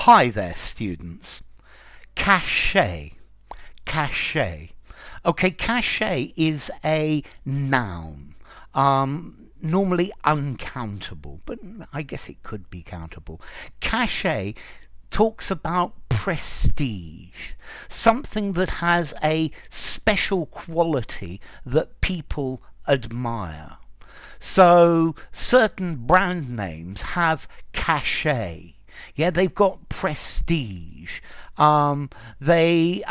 Hi there, students. Cachet. Cachet. Okay, cachet is a noun. Normally uncountable, but I guess it could be countable. Cachet talks about prestige, something that has a special quality that people admire. So certain brand names have cachet. Yeah, they've got prestige. They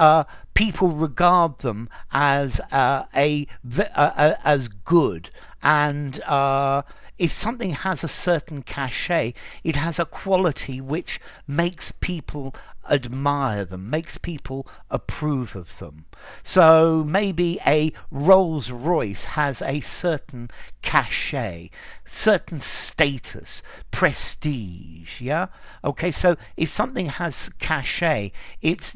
People regard them as as good, and if something has a certain cachet, it has a quality which makes people admire them, makes people approve of them. So maybe a Rolls Royce has a certain cachet, certain status, prestige. Yeah. Okay. So if something has cachet, it's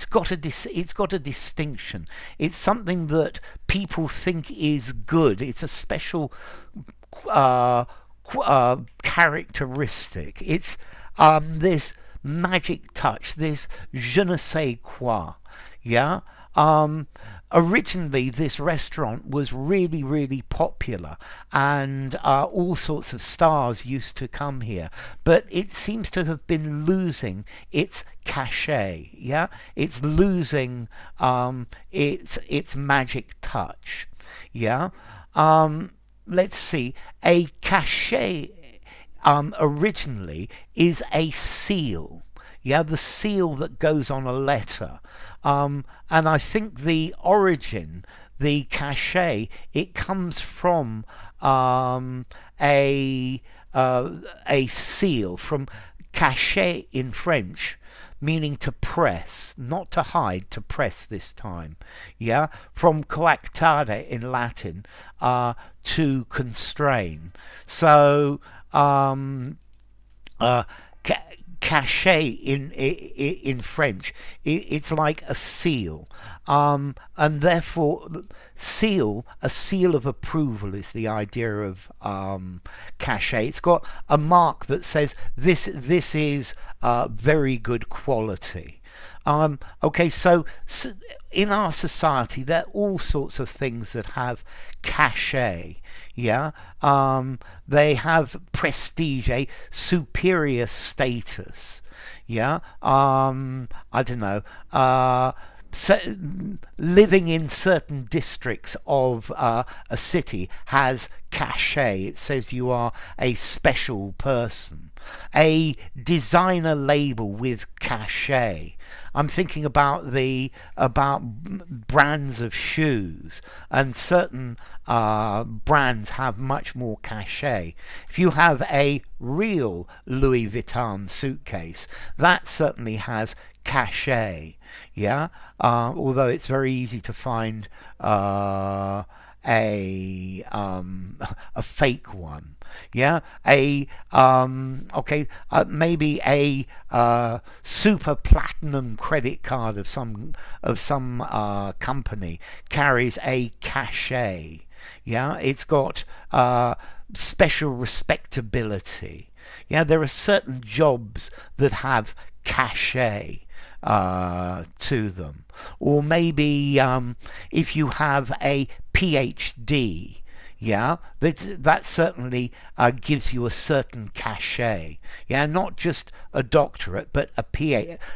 got a distinction. It's something that people think is good. It's a special uh, characteristic. It's this magic touch, this je ne sais quoi. Yeah. Originally, this restaurant was really, really popular, and all sorts of stars used to come here. But it seems to have been losing its cachet. Yeah, it's losing its magic touch. Yeah. Let's see. A cachet originally is a seal. Yeah, the seal that goes on a letter. And I think the origin, the cachet, it comes from a seal, from cachet in French, meaning to press, not to hide, to press this time. Yeah, from coactare in Latin, to constrain. So uh, cachet in French, it's like a seal, and therefore a seal of approval is the idea of cachet. It's got a mark that says this is very good quality. Okay, so in our society, there are all sorts of things that have cachet. Yeah, they have prestige, a superior status. Yeah, I don't know. So, living in certain districts of a city has cachet. It says you are a special person. A designer label with cachet. I'm thinking about brands of shoes, and certain brands have much more cachet. If you have a real Louis Vuitton suitcase, that certainly has cachet. Yeah, although it's very easy to find a fake one. Yeah, maybe a super platinum credit card of some company carries a cachet. Yeah, it's got special respectability. Yeah, there are certain jobs that have cachet to them. Or maybe if you have a PhD, yeah, that certainly gives you a certain cachet. Yeah, not just a doctorate, but a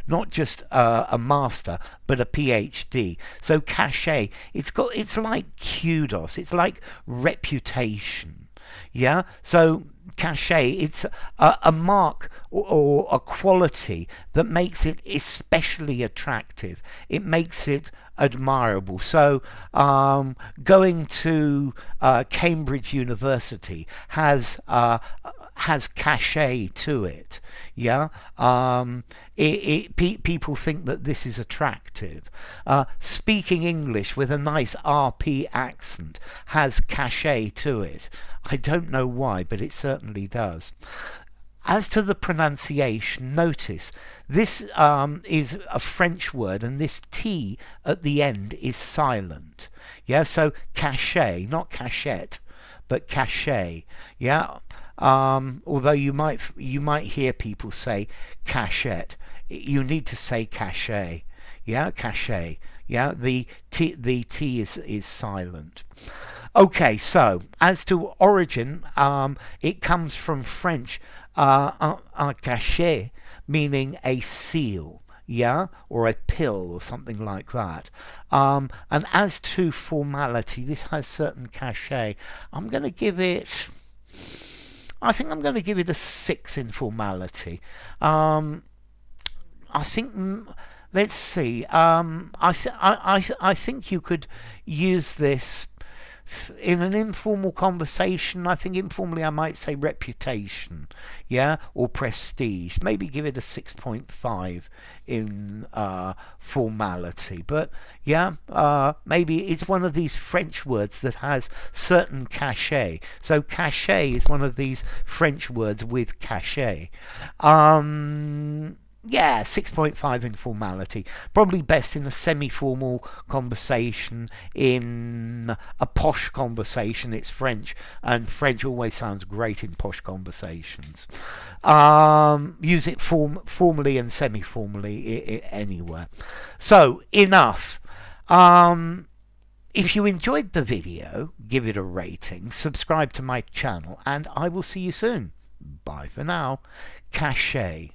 not just a master, but a PhD. So cachet, it's like kudos, it's like reputation. Yeah, so cachet, it's a mark or a quality that makes it especially attractive. It makes it admirable. So going to Cambridge University has cachet to it. Yeah, people think that this is attractive. Speaking English with a nice RP accent has cachet to it. I don't know why, but it certainly does. As to the pronunciation, notice this is a French word, and this T at the end is silent. Yeah, so cachet, not cachette, but cachet. Yeah, Although you might hear people say cachet, you need to say cachet. Yeah, cachet. Yeah, the T is silent. Okay, so as to origin, it comes from French un cachet, meaning a seal, yeah, or a pill or something like that. And as to formality, this has certain cachet. I'm going to give it. I think I'm going to give it a 6 in formality. Um, I think. Let's see. I think you could use this in an informal conversation. I think informally I might say reputation, yeah, or prestige. Maybe give it a 6.5 in formality. But yeah, maybe it's one of these French words that has certain cachet. So cachet is one of these French words with cachet. Yeah, 6.5 in formality. Probably best in a semi-formal conversation. In a posh conversation, it's French, and French always sounds great in posh conversations. Use it formally and semi-formally anywhere. So, enough. If you enjoyed the video, give it a rating, subscribe to my channel, and I will see you soon. Bye for now. Cachet.